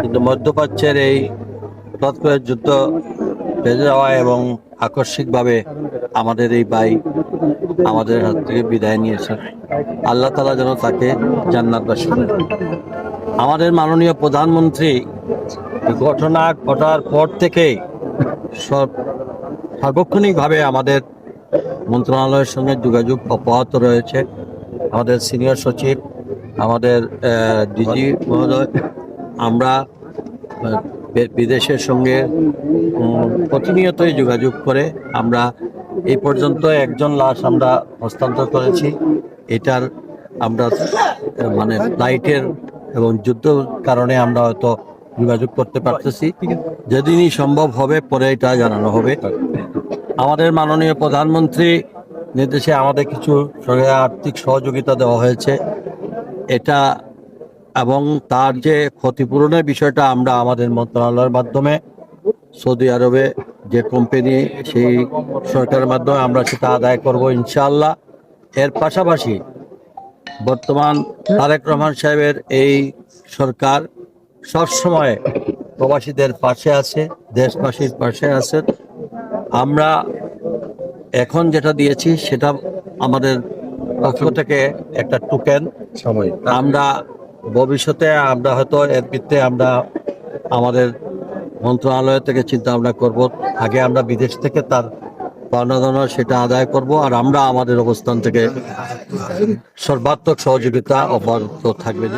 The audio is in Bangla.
কিন্তু মধ্যপ্রাচ্যের এই হঠাৎ করে যুদ্ধ বেঁধে যাওয়া এবং আকস্মিকভাবে আমাদের এই ভাই আমাদের হাত থেকে বিদায় নিয়েছেন। আল্লাহ তাআলা যেন তাকে জান্নাতবাসী করেন। আমাদের মাননীয় প্রধানমন্ত্রী ঘটনা ঘটার পর থেকেই সার্বক্ষণিকভাবে আমাদের মন্ত্রণালয়ের সঙ্গে যোগাযোগ অব্যাহত রয়েছে। আমাদের সিনিয়র সচিব, আমাদের ডিজি মহোদয়, আমরা বিদেশের সঙ্গে প্রতিনিয়তই যোগাযোগ করে আমরা এই পর্যন্ত একজন লাশ আমরা হস্তান্তর করেছি। এটার আমরা মানে ফ্লাইটের এবং যুদ্ধ কারণে আমরা হয়তো যোগাযোগ করতে পারতেছি। যেদিনই সম্ভব হবে পরে এটা জানানো হবে। আমাদের মাননীয় প্রধানমন্ত্রী নির্দেশে আমাদের কিছু আর্থিক সহযোগিতা দেওয়া হয়েছে। এটা এবং তার যে ক্ষতিপূরণের বিষয়টা আমরা আমাদের মন্ত্রণালয়ের মাধ্যমে সৌদি আরবে যে কোম্পানি সেই সরকারের মাধ্যমে আমরা সেটা আদায় করব ইনশাআল্লাহ। এর পাশাপাশি বর্তমান তারেক রহমান সাহেবের এই সরকার সবসময় প্রবাসীদের পাশে আছে, দেশবাসীর পাশে আছে। আমরা এখন যেটা দিয়েছি সেটা আমাদের পক্ষ থেকে একটা টোকেন। আমরা ভবিষ্যতে আমরা হয়তো এর ভিত্তিতে আমরা আমাদের মন্ত্রণালয় থেকে চিন্তা ভাবনা করব। আগে আমরা বিদেশ থেকে তার পাওনা সেটা আদায় করব, আর আমরা আমাদের অবস্থান থেকে সর্বাত্মক সহযোগিতা অব্যাহত থাকবে।